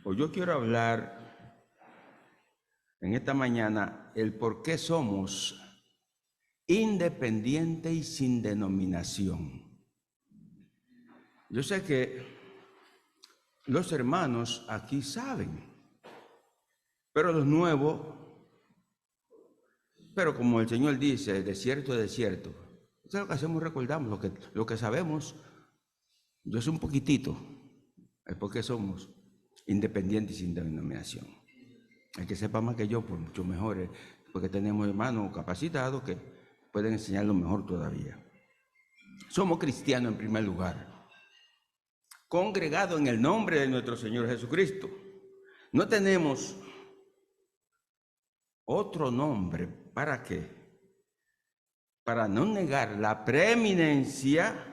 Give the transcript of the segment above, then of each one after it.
o yo quiero hablar en esta mañana el por qué somos independientes y sin denominación. Yo sé que los hermanos aquí saben, pero los nuevos, pero como el Señor dice, desierto es desierto. Eso es lo que hacemos, recordamos lo que sabemos. Yo sé un poquitito, es porque somos independientes y sin denominación. El que sepa más que yo, pues mucho mejor, porque tenemos hermanos capacitados que pueden enseñarlo mejor todavía. Somos cristianos en primer lugar, congregados en el nombre de nuestro Señor Jesucristo. No tenemos otro nombre. ¿Para qué? Para no negar la preeminencia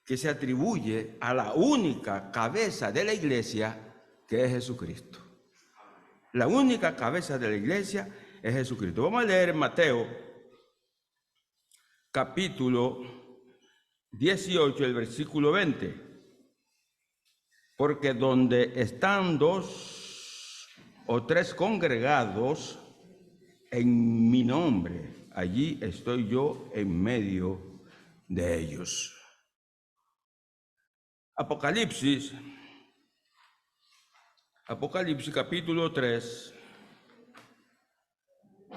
que se atribuye a la única cabeza de la iglesia, que es Jesucristo. La única cabeza de la iglesia es Jesucristo. Vamos a leer Mateo, capítulo 18, el versículo 20. Porque donde están 2 o 3 congregados en mi nombre, allí estoy yo en medio de ellos. Apocalipsis capítulo 3,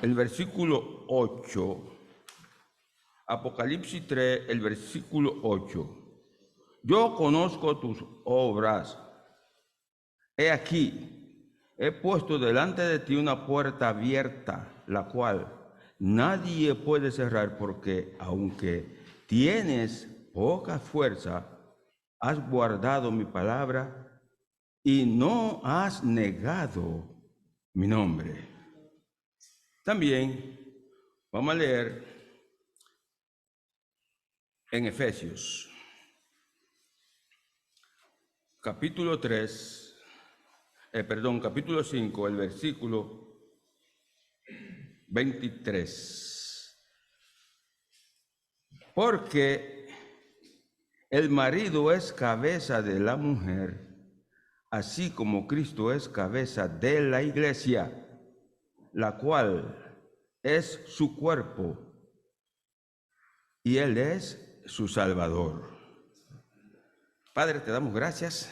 el versículo 8. Apocalipsis 3, el versículo 8. Yo conozco tus obras. He aquí, he puesto delante de ti una puerta abierta, la cual nadie puede cerrar, porque aunque tienes poca fuerza, has guardado mi palabra y no has negado mi nombre. También vamos a leer en Efesios, capítulo 5, el versículo 23. Porque el marido es cabeza de la mujer, así como Cristo es cabeza de la iglesia, la cual es su cuerpo, y Él es su Salvador. Padre, te damos gracias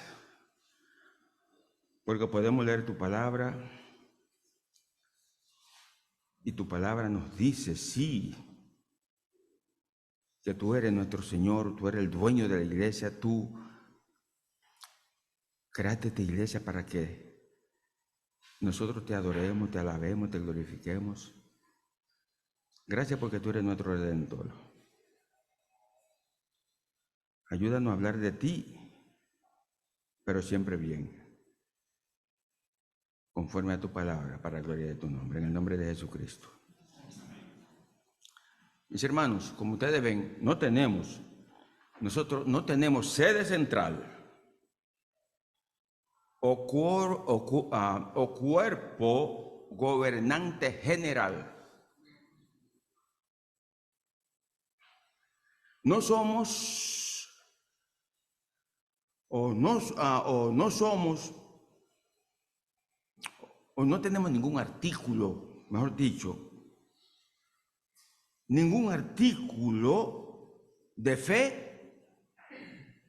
porque podemos leer tu palabra, y tu palabra nos dice, sí, que tú eres nuestro Señor, tú eres el dueño de la iglesia, tú creaste esta iglesia para que nosotros te adoremos, te alabemos, te glorifiquemos. Gracias porque tú eres nuestro Redentor. Ayúdanos a hablar de ti, pero siempre bien, conforme a tu palabra, para la gloria de tu nombre, en el nombre de Jesucristo. Mis hermanos, como ustedes ven, nosotros no tenemos sede central o cuerpo gobernante general. No somos o no tenemos ningún artículo, mejor dicho, ningún artículo de fe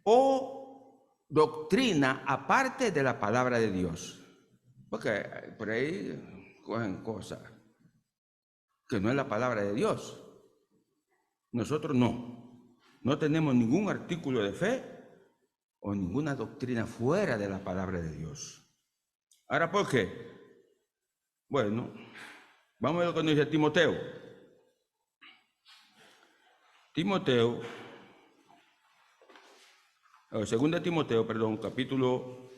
o doctrina aparte de la palabra de Dios. Porque por ahí cogen cosas que no es la palabra de Dios. Nosotros no tenemos ningún artículo de fe o ninguna doctrina fuera de la palabra de Dios. Ahora, ¿por qué? Bueno, vamos a ver lo que nos dice Timoteo. Capítulo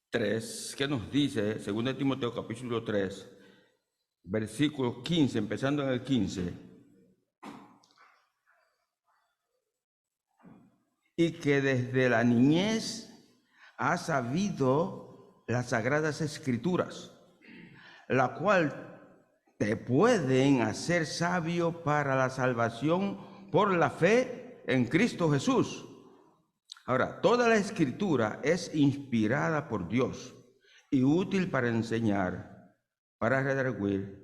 3, ¿qué nos dice? 2 Timoteo, capítulo 3, versículo 15, empezando en el 15. Y que desde la niñez has sabido las sagradas escrituras, la cual te pueden hacer sabio para la salvación por la fe en Cristo Jesús. Ahora, toda la escritura es inspirada por Dios y útil para enseñar, para redarguir,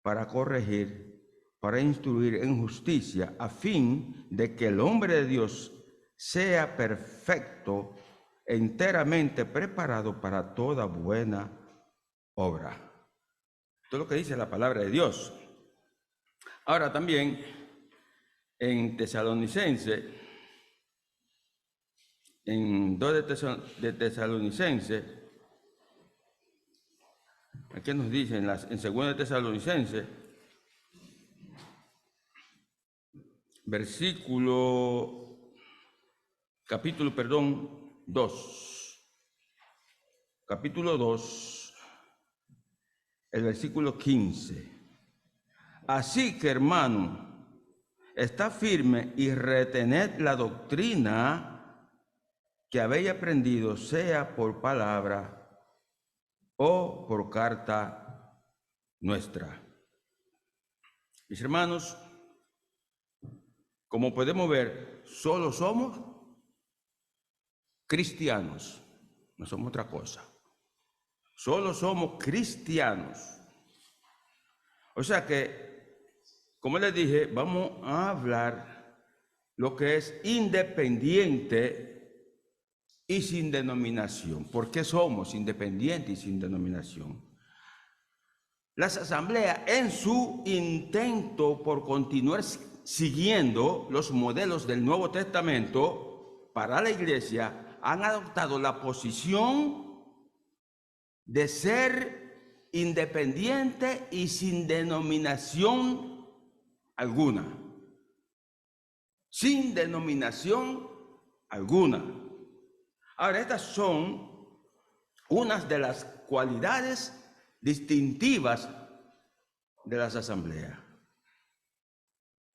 para corregir, para instruir en justicia, a fin de que el hombre de Dios sea perfecto, enteramente preparado para toda buena obra. Esto es lo que dice la palabra de Dios. Ahora también en Tesalonicense, en 2 de Tesalonicense, aquí nos dice en 2 de Tesalonicense, capítulo 2, el versículo 15. Así que, hermano, está firme y retened la doctrina que habéis aprendido, sea por palabra o por carta nuestra. Mis hermanos, como podemos ver, solo somos cristianos, no somos otra cosa. Solo somos cristianos. O sea que, como les dije, vamos a hablar lo que es independiente y sin denominación. ¿Por qué somos independientes y sin denominación? Las asambleas, en su intento por continuar siguiendo los modelos del Nuevo Testamento para la iglesia, han adoptado la posición de ser independiente y sin denominación alguna. Sin denominación alguna. Ahora, estas son unas de las cualidades distintivas de las asambleas.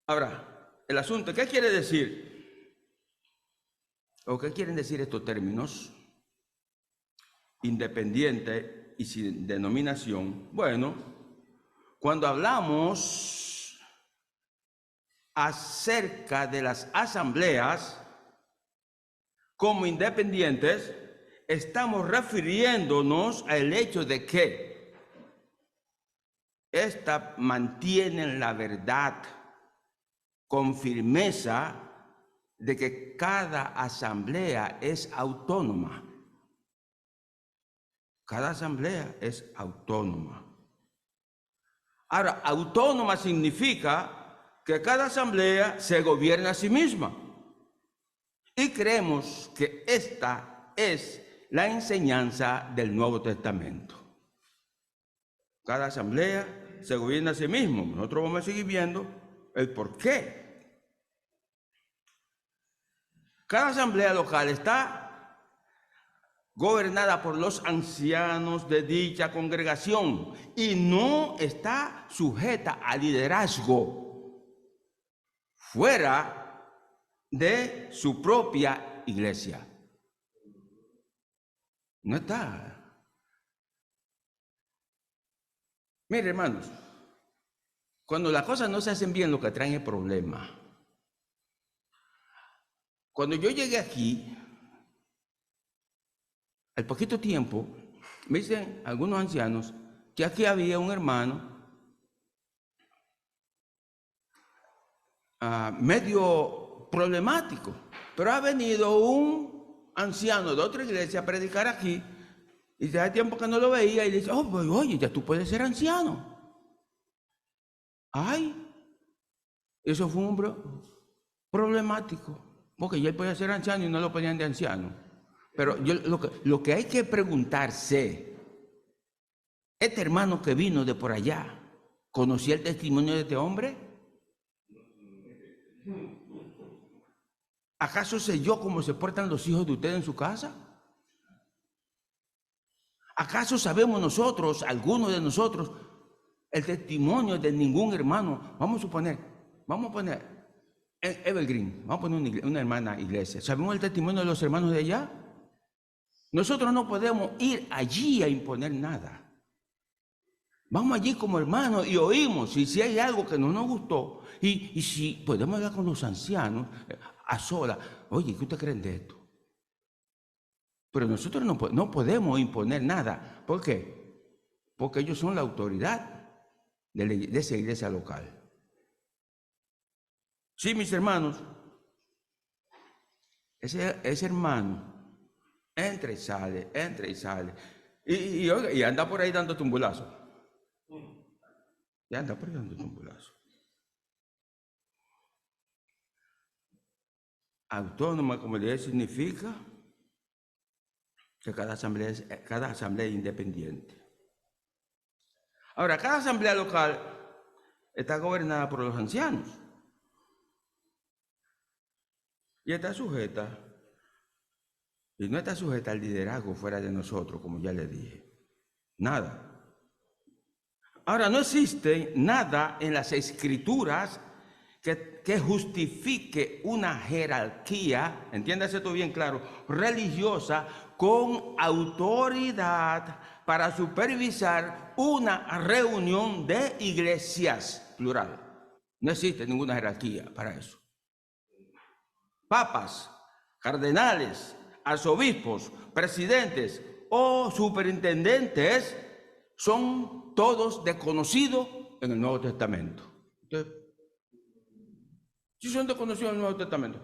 Ahora, el asunto, ¿qué quiere decir? ¿O qué quieren decir estos términos? Independiente y sin denominación. Bueno, cuando hablamos acerca de las asambleas como independientes, estamos refiriéndonos al hecho de que éstas mantienen la verdad con firmeza de que cada asamblea es autónoma. Cada asamblea es autónoma. Ahora, autónoma significa que cada asamblea se gobierna a sí misma. Y creemos que esta es la enseñanza del Nuevo Testamento. Cada asamblea se gobierna a sí misma. Nosotros vamos a seguir viendo el por qué. Cada asamblea local está gobernada por los ancianos de dicha congregación y no está sujeta a liderazgo fuera de su propia iglesia. No está. Mire, hermanos, cuando las cosas no se hacen bien, lo que traen es problema. Cuando yo llegué aquí, al poquito tiempo, me dicen algunos ancianos que aquí había un hermano medio problemático, pero ha venido un anciano de otra iglesia a predicar aquí y ya hace tiempo que no lo veía y dice, oh, pues, oye, ya tú puedes ser anciano. Ay, eso fue un problemático, porque ya él podía ser anciano y no lo ponían de anciano. Pero lo que hay que preguntarse, este hermano que vino de por allá, ¿conocía el testimonio de este hombre? ¿Acaso sé yo cómo se portan los hijos de ustedes en su casa? ¿Acaso sabemos nosotros, algunos de nosotros, el testimonio de ningún hermano? Vamos a poner Evergreen, vamos a poner una hermana iglesia. ¿Sabemos el testimonio de los hermanos de allá? Nosotros no podemos ir allí a imponer nada. Vamos allí como hermanos y oímos si hay algo que no nos gustó y si podemos hablar con los ancianos a solas. Oye, ¿qué ustedes creen de esto? Pero nosotros no podemos imponer nada. ¿Por qué? Porque ellos son la autoridad de esa iglesia local. Sí, mis hermanos, ese hermano entra y sale, y anda por ahí dando tumbulazo. Y anda por ahí dando tumbulazo. Autónoma, como le dije, significa que cada asamblea es independiente. Ahora, cada asamblea local está gobernada por los ancianos y está sujeta, y no está sujeta al liderazgo fuera de nosotros, como ya le dije. Nada. Ahora, no existe nada en las escrituras que justifique una jerarquía, entiéndase esto bien claro, religiosa, con autoridad para supervisar una reunión de iglesias, plural. No existe ninguna jerarquía para eso. Papas, cardenales, arzobispos, presidentes o superintendentes son todos desconocidos en el Nuevo Testamento. Entonces, si son desconocidos en el Nuevo Testamento,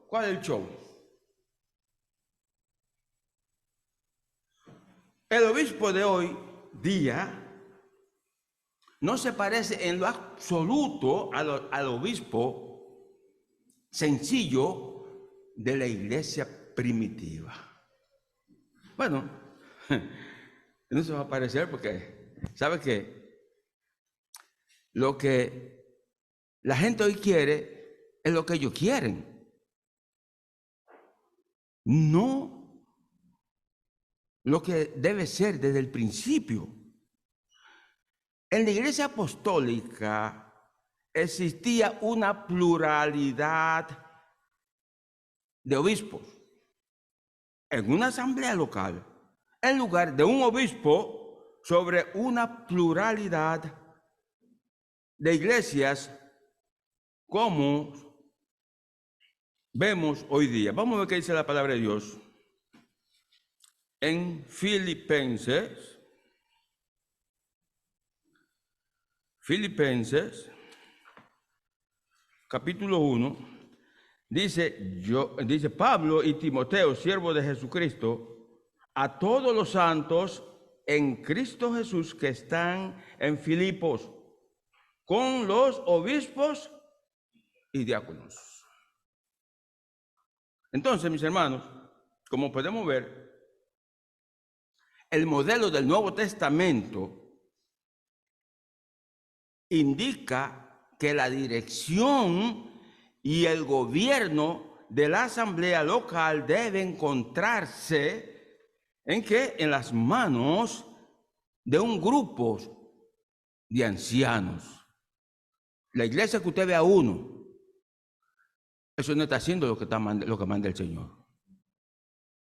¿cuál es el show? El obispo de hoy día no se parece en lo absoluto al obispo sencillo de la iglesia primitiva. Bueno, no se va a parecer porque, ¿sabe qué? Lo que la gente hoy quiere es lo que ellos quieren. No lo que debe ser desde el principio. En la iglesia apostólica existía una pluralidad de obispos. En una asamblea local, en lugar de un obispo sobre una pluralidad de iglesias como vemos hoy día. Vamos a ver qué dice la palabra de Dios en Filipenses, capítulo 1, dice Pablo y Timoteo, siervo de Jesucristo, a todos los santos en Cristo Jesús que están en Filipos, con los obispos y diáconos. Entonces, mis hermanos, como podemos ver, el modelo del Nuevo Testamento indica que la dirección y el gobierno de la asamblea local debe encontrarse ¿en qué? En las manos de un grupo de ancianos. La iglesia que usted ve a uno, eso no está haciendo lo que manda el Señor.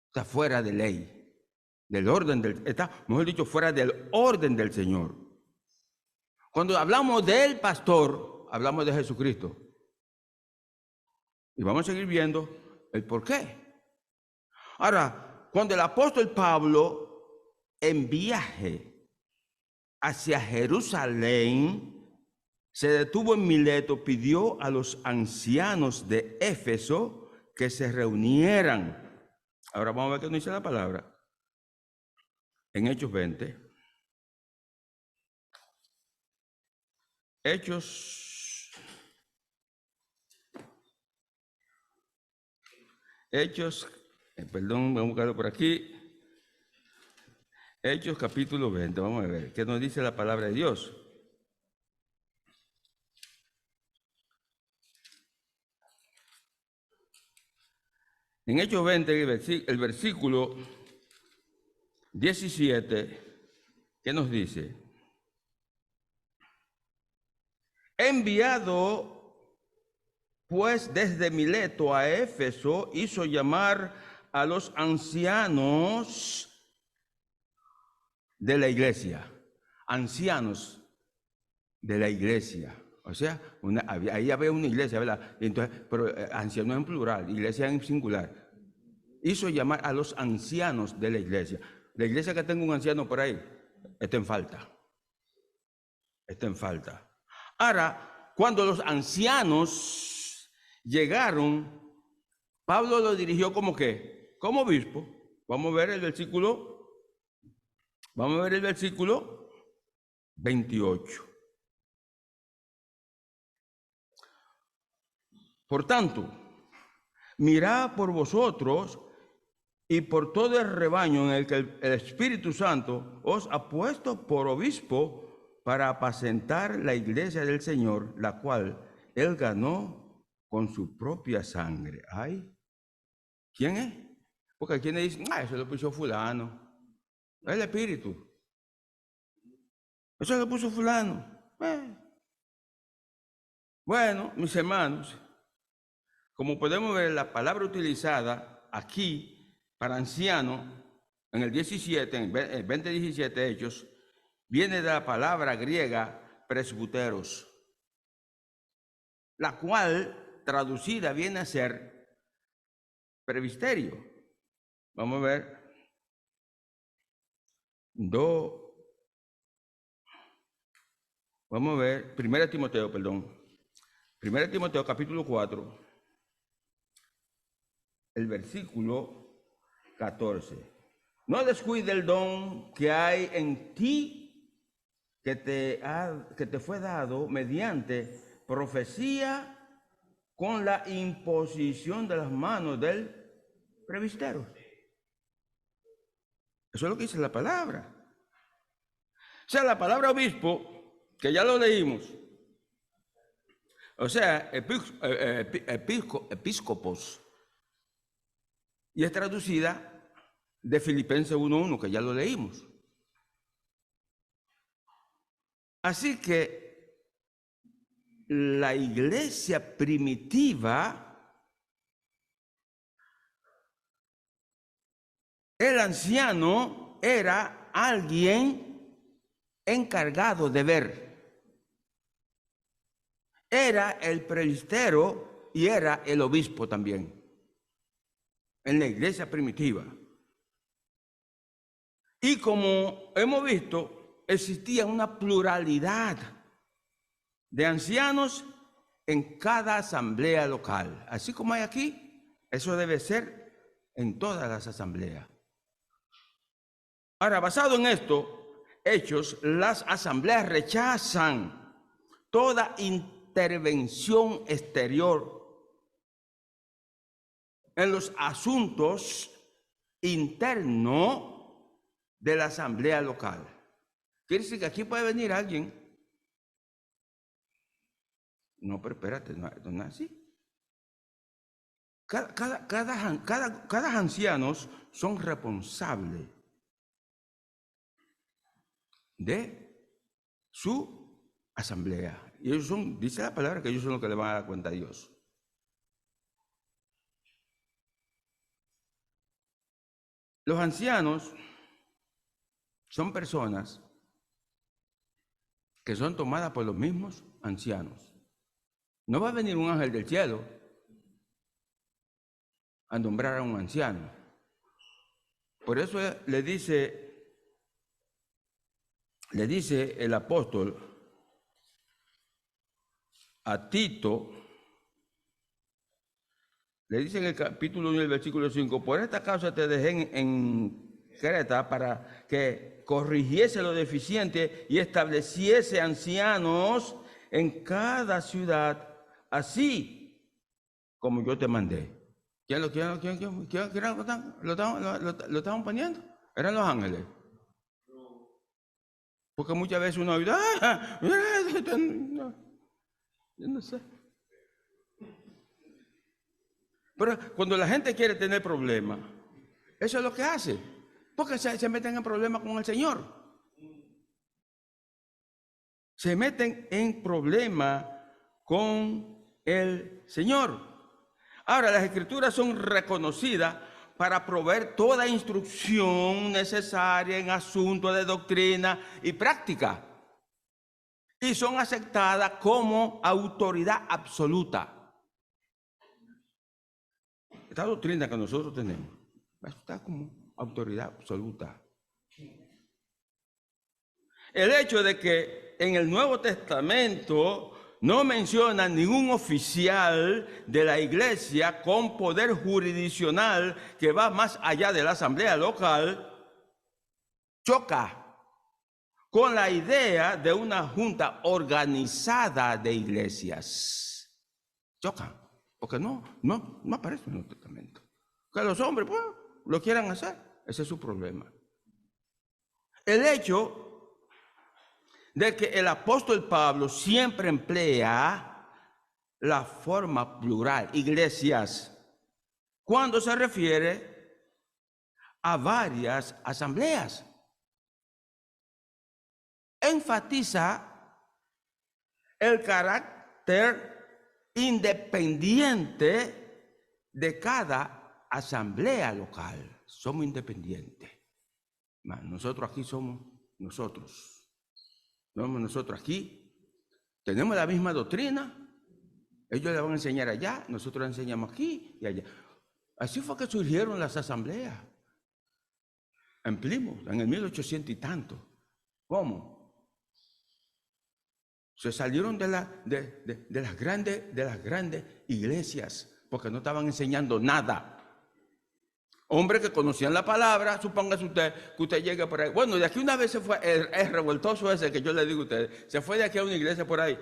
Está fuera de ley, del orden está, mejor dicho, fuera del orden del Señor. Cuando hablamos del pastor, hablamos de Jesucristo. Y vamos a seguir viendo el por qué. Ahora, cuando el apóstol Pablo en viaje hacia Jerusalén, se detuvo en Mileto, pidió a los ancianos de Éfeso que se reunieran. Ahora vamos a ver qué nos dice la palabra. En Hechos 20. Perdón, vamos a buscarlo por aquí. Hechos capítulo 20, vamos a ver qué nos dice la palabra de Dios. En Hechos 20, el versículo 17, ¿qué nos dice? Enviado pues desde Mileto a Éfeso, hizo llamar a los ancianos de la iglesia. Ancianos de la iglesia. O sea, ahí había una iglesia, ¿verdad? Entonces, pero ancianos en plural, iglesia en singular. hizo llamar a los ancianos de la iglesia. La iglesia que tenga un anciano por ahí, está en falta. Está en falta. Ahora, cuando los ancianos llegaron, Pablo lo dirigió como que, como obispo. Vamos a ver el versículo 28. Por tanto, mirad por vosotros y por todo el rebaño en el que el Espíritu Santo os ha puesto por obispo para apacentar la iglesia del Señor, la cual él ganó con su propia sangre. Ay, ¿quién es? Porque hay quienes dicen, eso lo puso fulano. Es el Espíritu. Eso lo puso fulano. Bueno, mis hermanos, como podemos ver, la palabra utilizada aquí para anciano, en el 17, en el 20:17 Hechos, viene de la palabra griega presbuteros, la cual traducida viene a ser presbiterio. Vamos a ver. 1 Timoteo, 1 Timoteo capítulo 4, el versículo 14. No descuide el don que hay en ti, que te fue dado mediante profecía con la imposición de las manos del presbítero. Eso es lo que dice la palabra. O sea, la palabra obispo, que ya lo leímos, o sea, episcopos, y es traducida de Filipenses 1:1, que ya lo leímos. Así que la iglesia primitiva, el anciano era alguien encargado de ver. Era el presbítero y era el obispo también. En la iglesia primitiva. Y como hemos visto, existía una pluralidad de ancianos en cada asamblea local. Así como hay aquí, eso debe ser en todas las asambleas. Ahora, basado en esto, hechos, las asambleas rechazan toda intervención exterior en los asuntos internos de la asamblea local. Quiere decir que aquí puede venir alguien. No, pero espérate, no es así. Cada ancianos son responsables de su asamblea. Y ellos son, dice la palabra, que ellos son los que le van a dar cuenta a Dios. Los ancianos son personas que son tomadas por los mismos ancianos. No va a venir un ángel del cielo a nombrar a un anciano. Por eso le dice el apóstol a Tito, le dice en el capítulo 1, el versículo 5, por esta causa te dejé en Creta para que corrigiese lo deficiente y estableciese ancianos en cada ciudad, así como yo te mandé. ¿Quién lo estaban poniendo? Eran los ángeles. Porque muchas veces uno oye, yo no sé. Pero cuando la gente quiere tener problemas, eso es lo que hace. Porque se meten en problemas con el Señor. Se meten en problemas con el Señor. Ahora, las Escrituras son reconocidas para proveer toda instrucción necesaria en asuntos de doctrina y práctica. Y son aceptadas como autoridad absoluta. Esta doctrina que nosotros tenemos Está como autoridad absoluta. El hecho de que en el Nuevo Testamento no menciona ningún oficial de la iglesia con poder jurisdiccional que va más allá de la asamblea local, choca con la idea de una junta organizada de iglesias. Chocan, porque no aparece en el Testamento. Que los hombres, pues, lo quieran hacer, ese es su problema. El hecho de que el apóstol Pablo siempre emplea la forma plural, iglesias, cuando se refiere a varias asambleas. Enfatiza el carácter independiente de cada asamblea local. Somos independientes. Nosotros aquí somos nosotros. Nosotros aquí tenemos la misma doctrina. Ellos le van a enseñar allá, nosotros le enseñamos aquí y allá. Así fue que surgieron las asambleas. En Plymouth, en el 1800 y tanto. ¿Cómo? Se salieron de las grandes iglesias porque no estaban enseñando nada. Hombres que conocían la palabra, supóngase usted que usted llegue por ahí. Bueno, de aquí una vez se fue el revoltoso ese que yo le digo a ustedes, se fue de aquí a una iglesia por ahí.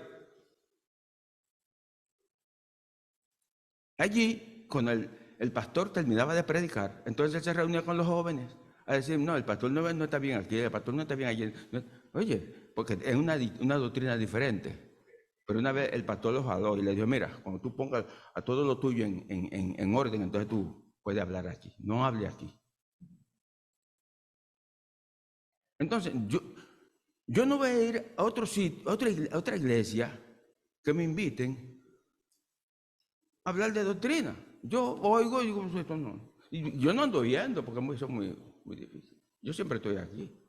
Allí, cuando el pastor terminaba de predicar, entonces él se reunía con los jóvenes a decir, no, el pastor no está bien aquí, el pastor no está bien allí. Oye, porque es una doctrina diferente. Pero una vez el pastor los jaló y le dijo, mira, cuando tú pongas a todo lo tuyo en orden, entonces tú puedes hablar aquí, no hable aquí. Entonces, yo no voy a ir a otro sitio, a otra iglesia que me inviten a hablar de doctrina. Yo oigo y digo, esto no. Y yo no ando yendo porque eso es muy difícil. Yo siempre estoy aquí.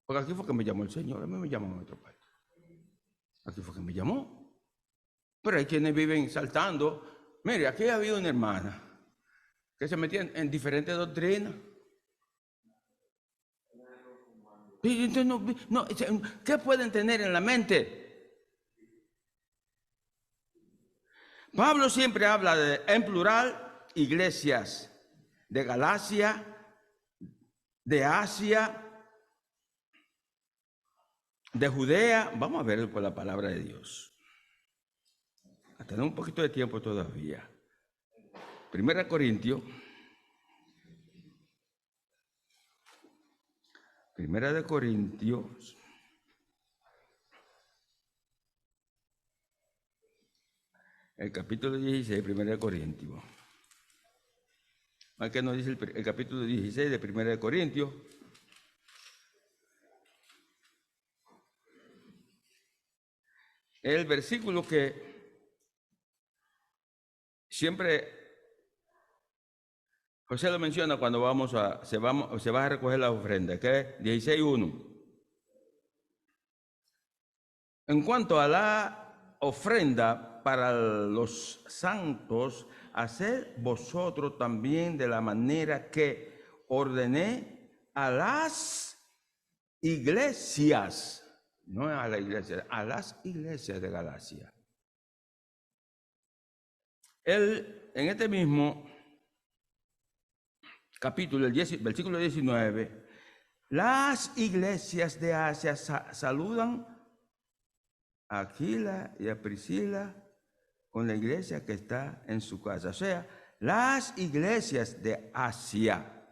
Porque aquí fue que me llamó el Señor, a mí me llamó en otro país. Aquí fue que me llamó. Pero hay quienes viven saltando. Mire, aquí había una hermana que se metía en diferentes doctrinas. Y entonces ¿qué pueden tener en la mente? Pablo siempre habla en plural, iglesias de Galacia, de Asia, de Judea. Vamos a ver por la palabra de Dios. A tener un poquito de tiempo todavía. Primera Corintios. Primera de Corintios. El capítulo 16, Primera de Corintios. ¿Qué nos dice el capítulo 16 de Primera de Corintios? El versículo que siempre José lo menciona cuando se va a recoger la ofrenda, que es 16:1. En cuanto a la ofrenda para los santos, haced vosotros también de la manera que ordené a las iglesias, no a la iglesia, a las iglesias de Galacia. Él, en este mismo capítulo, el versículo 19, las iglesias de Asia saludan a Aquila y a Priscila con la iglesia que está en su casa. O sea, las iglesias de Asia.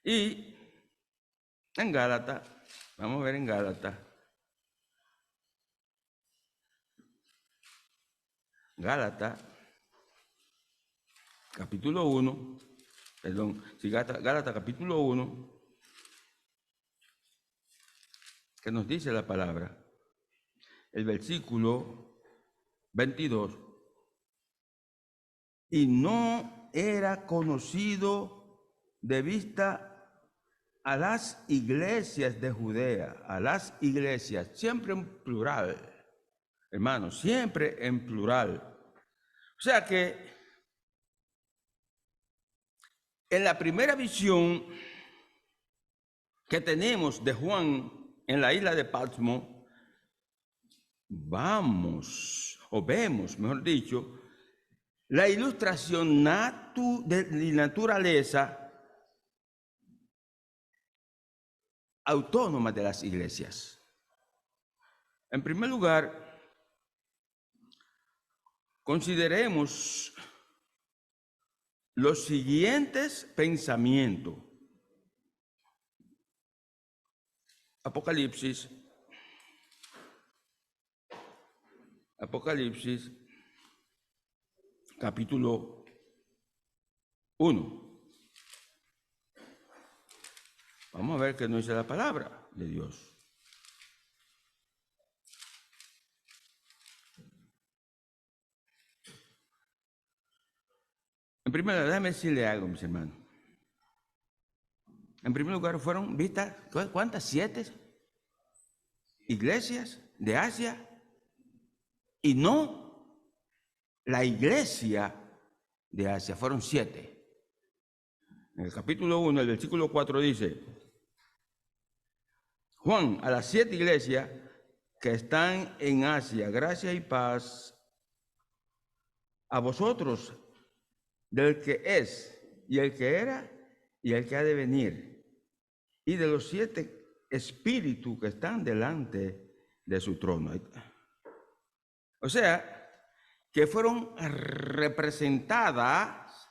Y en Gálatas, vamos a ver en Gálatas. Gálatas, capítulo 1, perdón, sí, Gálatas capítulo 1, que nos dice la palabra, el versículo 22, y no era conocido de vista a las iglesias de Judea, a las iglesias, siempre en plural, hermanos, siempre en plural. O sea que En la primera visión que tenemos de Juan en la isla de Patmos, vemos, mejor dicho, la ilustración de naturaleza autónoma de las iglesias. En primer lugar, consideremos los siguientes pensamientos. Apocalipsis, capítulo 1. Vamos a ver qué nos dice la palabra de Dios. En primer lugar, déjame decirle algo, mis hermanos. En primer lugar, fueron vistas, ¿cuántas? 7 iglesias de Asia, y no la iglesia de Asia, fueron 7. En el capítulo 1, el versículo 4 dice: Juan, a las 7 iglesias que están en Asia, gracia y paz a vosotros, del que es, y el que era, y el que ha de venir, y de los 7 espíritus que están delante de su trono. O sea, que fueron representadas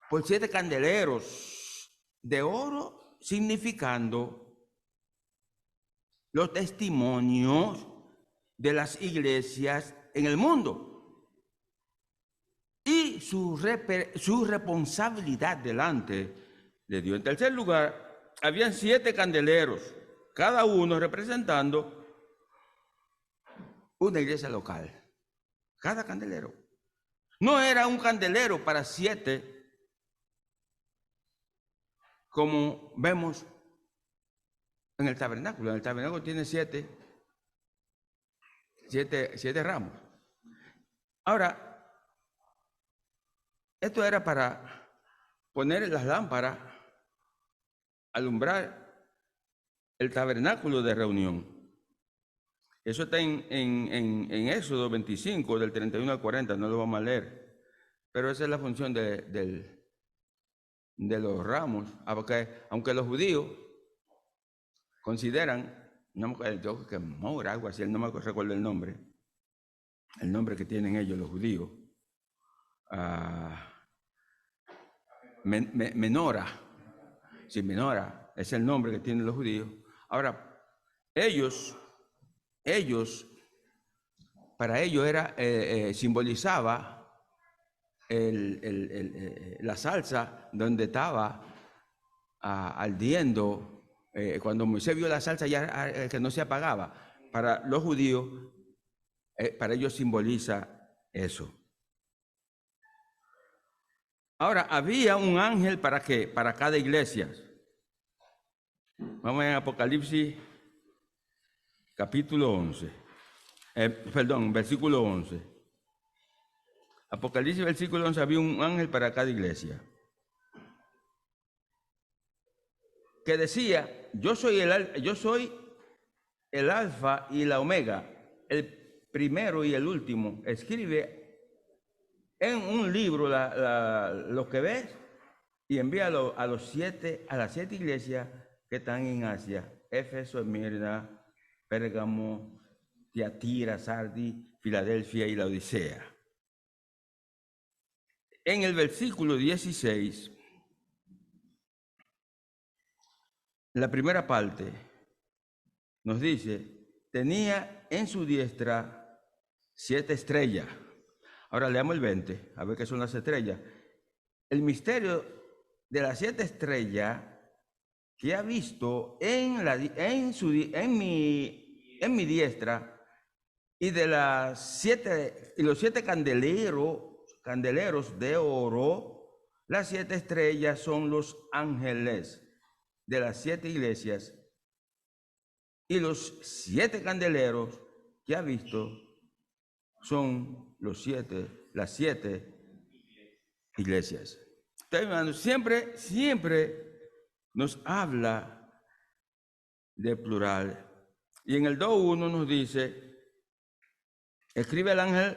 por 7 candeleros de oro, significando los testimonios de las iglesias en el mundo y su responsabilidad delante de Dios. En tercer lugar, habían 7 candeleros, cada uno representando una iglesia local. Cada candelero. No era un candelero para 7, como vemos en el tabernáculo. En el tabernáculo tiene 7 ramos. Ahora, esto era para poner las lámparas, alumbrar el tabernáculo de reunión. Eso está en Éxodo 25, del 31 al 40, no lo vamos a leer. Pero esa es la función de los ramos, aunque los judíos consideran, yo que mora, algo así, no me recuerdo el nombre que tienen ellos, los judíos, menora, sí, menora, es el nombre que tienen los judíos. Ahora, para ellos era, simbolizaba la salsa donde estaba ardiendo. Cuando Moisés vio la salsa ya que no se apagaba, para los judíos, para ellos simboliza eso. Ahora, había un ángel ¿para qué? Para cada iglesia. Vamos en Apocalipsis capítulo 11. Versículo 11. Apocalipsis versículo 11, había un ángel para cada iglesia, que decía: yo soy el alfa y la omega, el primero y el último. Escribe en un libro lo que ves y envíalo a las 7 iglesias que están en Asia: Éfeso, Esmirna, Pérgamo, Tiatira, Sardis, Filadelfia y la Odisea. En el versículo 16, la primera parte nos dice: tenía en su diestra 7 estrellas. Ahora leamos el 20, a ver qué son las estrellas. El misterio de las 7 estrellas que ha visto en mi diestra, y de los 7 candeleros de oro, las 7 estrellas son los ángeles de las 7 iglesias, y los 7 candeleros que ha visto son las 7 iglesias. terminando, siempre nos habla de plural. Y en el 2:1 nos dice, escribe el ángel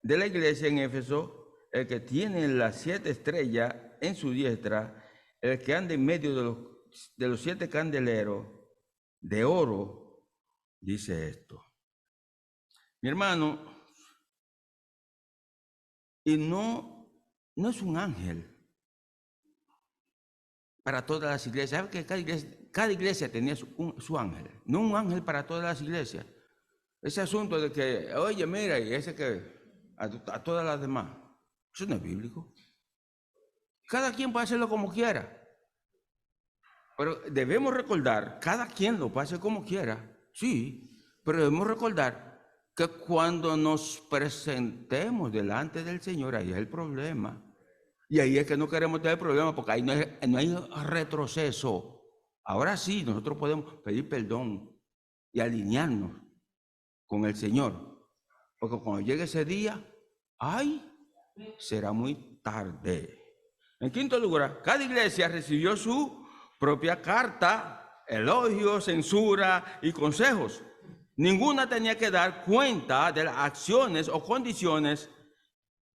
de la iglesia en Éfeso, el que tiene las 7 estrellas en su diestra, el que anda en medio de los 7 candeleros de oro, dice esto. Mi hermano, y no es un ángel para todas las iglesias. ¿Sabe que cada iglesia tenía su ángel? No un ángel para todas las iglesias. Ese asunto de que, oye, mira, y ese que a todas las demás, eso no es bíblico. Cada quien puede hacerlo como quiera. Pero debemos recordar, cada quien lo puede hacer como quiera, sí, pero debemos recordar que cuando nos presentemos delante del Señor, ahí es el problema. Y ahí es que no queremos tener problemas, porque ahí no hay retroceso. Ahora sí, nosotros podemos pedir perdón y alinearnos con el Señor. Porque cuando llegue ese día, ¡ay!, será muy tarde. En quinto lugar, cada iglesia recibió su propia carta, elogios, censura y consejos. Ninguna tenía que dar cuenta de las acciones o condiciones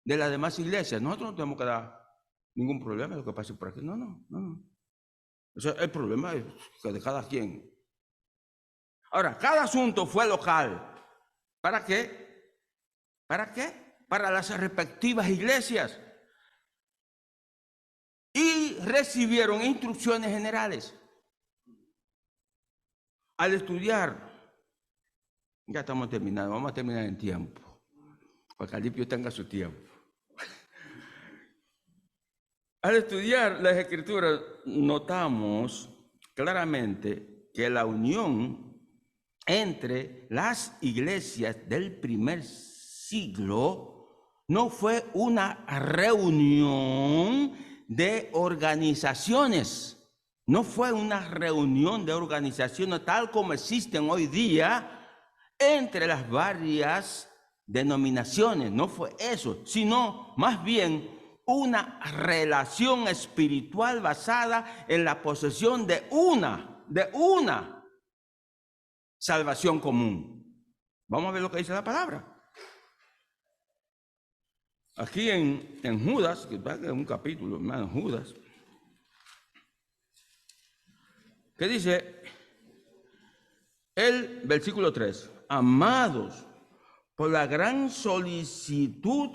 de las demás iglesias. Nosotros no tenemos que dar ningún problema de lo que pase por aquí. No. O sea, el problema es de cada quien. Ahora, cada asunto fue local. ¿Para qué? ¿Para qué? Para las respectivas iglesias. Y recibieron instrucciones generales. Al estudiar, ya estamos terminando, vamos a terminar en tiempo, para que Alipio tenga su tiempo. Al estudiar las Escrituras, notamos claramente que la unión entre las iglesias del primer siglo no fue una reunión de organizaciones. No fue una reunión de organizaciones tal como existen hoy día entre las varias denominaciones. No fue eso, sino más bien una relación espiritual basada en la posesión de una salvación común. Vamos a ver lo que dice la palabra. Aquí en Judas, que está en un capítulo, hermano, Judas, que dice el versículo 3, amados, por la gran solicitud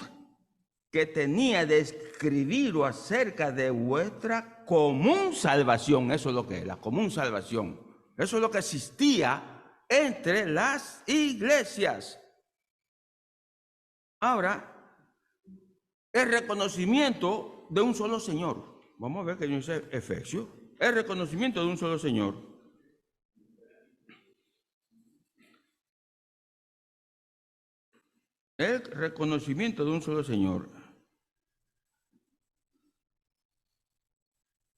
que tenía de escribiros acerca de vuestra común salvación. Eso es lo que es, la común salvación. Eso es lo que existía entre las iglesias. Ahora, el reconocimiento de un solo Señor. Vamos a ver que dice Efesios. El reconocimiento de un solo Señor. El reconocimiento de un solo Señor.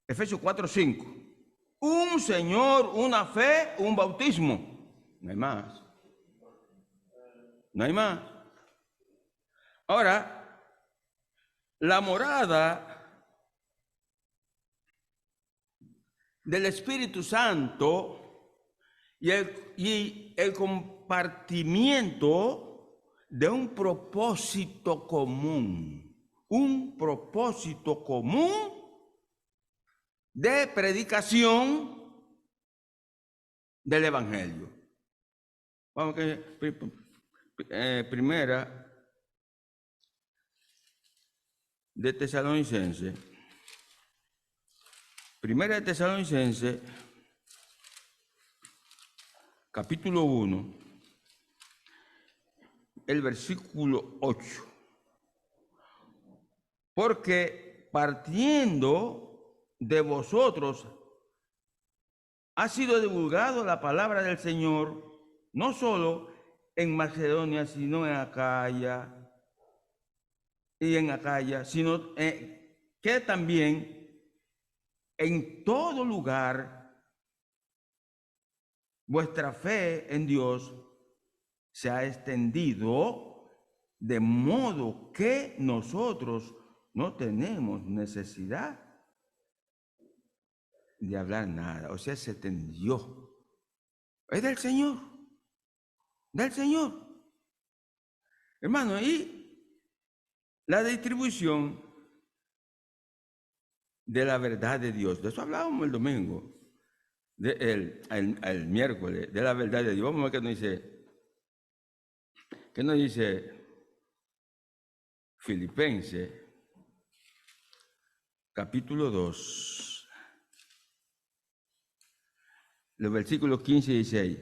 Efesios 4:5. Un Señor, una fe, un bautismo. No hay más. No hay más. Ahora, la morada del Espíritu Santo y el compartimiento de un propósito común. Un propósito común de predicación del Evangelio. Vamos a primera de Tesalonicenses. Primera de Tesalonicenses, capítulo 1, el versículo 8. Porque partiendo de vosotros ha sido divulgado la palabra del Señor, no solo en Macedonia, sino en Acaya, sino que también en todo lugar vuestra fe en Dios se ha extendido, de modo que nosotros no tenemos necesidad de hablar nada. O sea, se tendió. Es del Señor. Del Señor. Hermano, y la distribución de la verdad de Dios. De eso hablábamos el domingo. El miércoles, de la verdad de Dios. Vamos a ver qué nos dice. ¿Qué nos dice Filipenses, capítulo 2, los versículos 15 y 16?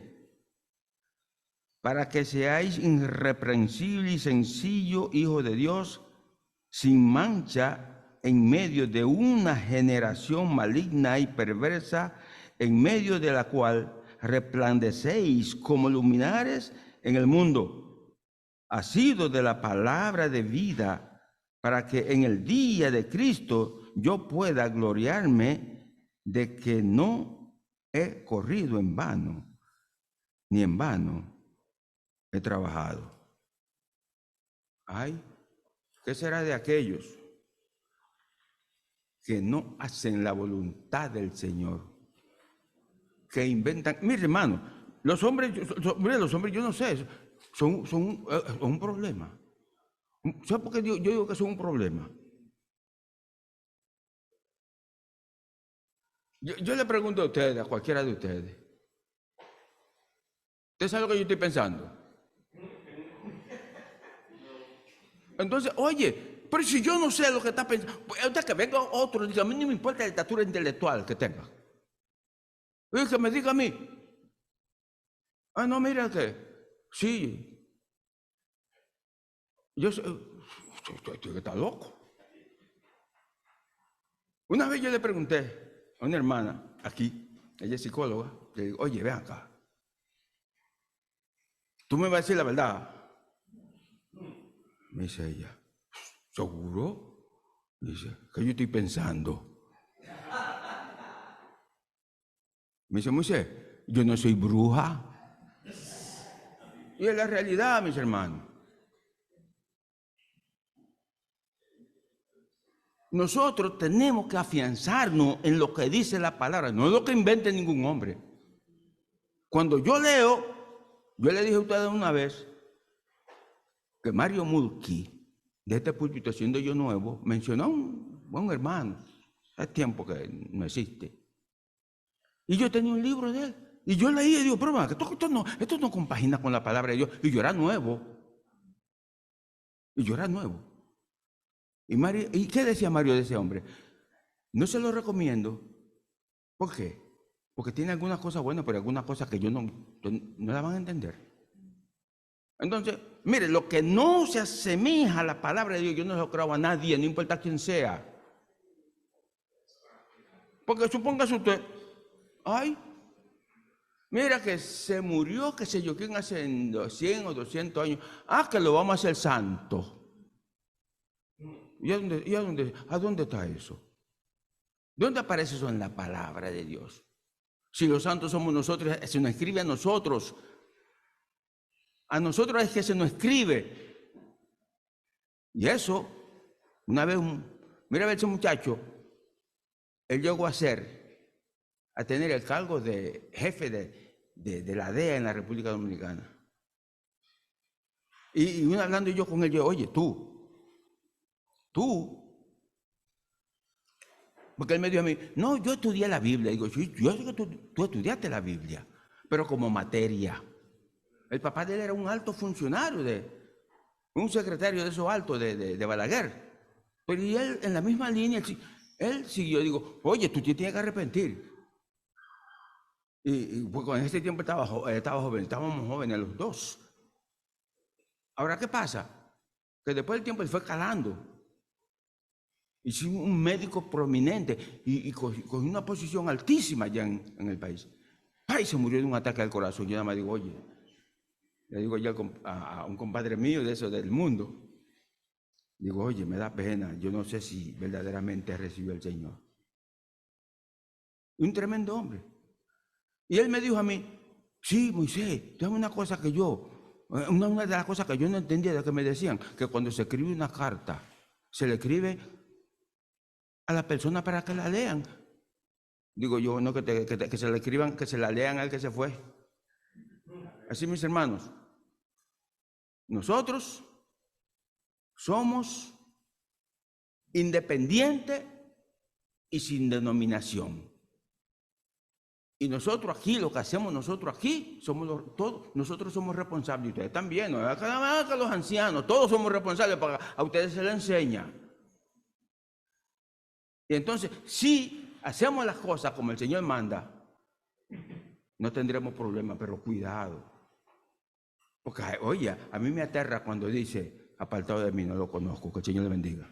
Para que seáis irreprensible y sencillo, hijo de Dios, sin mancha en medio de una generación maligna y perversa, en medio de la cual resplandecéis como luminares en el mundo, asidos de la palabra de vida, para que en el día de Cristo yo pueda gloriarme de que no he corrido en vano, ni en vano he trabajado. Ay, ¿qué será de aquellos que no hacen la voluntad del Señor? Que inventan. Mire, hermano, los hombres, yo no sé, son un problema. ¿Sabe por qué yo digo que son un problema? Yo le pregunto a ustedes, a cualquiera de ustedes. ¿Usted sabe lo que yo estoy pensando? Entonces, oye, pero si yo no sé lo que está pensando, pues usted que venga otro, diga, a mí no me importa la estatura intelectual que tenga. Y que me diga a mí, no, mira que, sí, yo sé, usted está loco. Una vez yo le pregunté a una hermana aquí, ella es psicóloga, le digo, oye, ven acá, tú me vas a decir la verdad. Me dice ella, ¿seguro? Dice, ¿qué yo estoy pensando? Me dice, Moisés, yo no soy bruja. Y es la realidad, mis hermanos. Nosotros tenemos que afianzarnos en lo que dice la palabra, no es lo que invente ningún hombre. Cuando yo leo, yo le dije a ustedes una vez que Mario Mulkey, de este púlpito, siendo yo nuevo, mencionó a un buen hermano, hace tiempo que no existe. Y yo tenía un libro de él. Y yo leía y digo, pero esto no compagina con la palabra de Dios. Y yo era nuevo. ¿Y qué decía Mario de ese hombre? No se lo recomiendo. ¿Por qué? Porque tiene algunas cosas buenas, pero algunas cosas que yo no la van a entender. Entonces, mire, lo que no se asemeja a la palabra de Dios, yo no se lo creo a nadie, no importa quién sea. Porque supóngase usted, mira que se murió, qué sé yo, quién hace 100 o 200 años. Que lo vamos a hacer santo. ¿Y a dónde está eso? ¿Dónde aparece eso en la palabra de Dios? Si los santos somos nosotros, se nos escribe a nosotros. A nosotros es que se nos escribe. Y eso, una vez, mira a ese muchacho, él llegó a tener el cargo de jefe de la DEA en la República Dominicana. Y una hablando yo con él, yo, oye, tú, porque él me dijo a mí, no, yo estudié la Biblia. Digo, sí, yo sé que tú estudiaste la Biblia, pero como materia. El papá de él era un alto funcionario, un secretario de esos altos de Balaguer. Pero y él, en la misma línea, él siguió, digo, oye, tú te tienes que arrepentir. Y pues en ese tiempo estaba joven, estábamos jóvenes los dos. Ahora, ¿qué pasa? Que después del tiempo él fue calando. Y sí, un médico prominente y cogió una posición altísima allá en el país. Se murió de un ataque al corazón. Yo nada más digo, oye, le digo ya a un compadre mío de eso del mundo, digo, oye, me da pena, yo no sé si verdaderamente recibió el Señor. Un tremendo hombre. Y él me dijo a mí, sí, Moisés, dame una cosa que una de las cosas que yo no entendía de que me decían, que cuando se escribe una carta, se le escribe a la persona para que la lean. Digo yo, no que se la escriban, que se la lean al que se fue. Así, mis hermanos, nosotros somos independientes y sin denominación. Y nosotros aquí, lo que hacemos nosotros aquí, todos, nosotros somos responsables. Y ustedes también, no es que los ancianos, todos somos responsables, para a ustedes se les enseña. Y entonces, si hacemos las cosas como el Señor manda, no tendremos problema, pero cuidado. Porque, oye, a mí me aterra cuando dice, apartado de mí, no lo conozco, que el Señor le bendiga.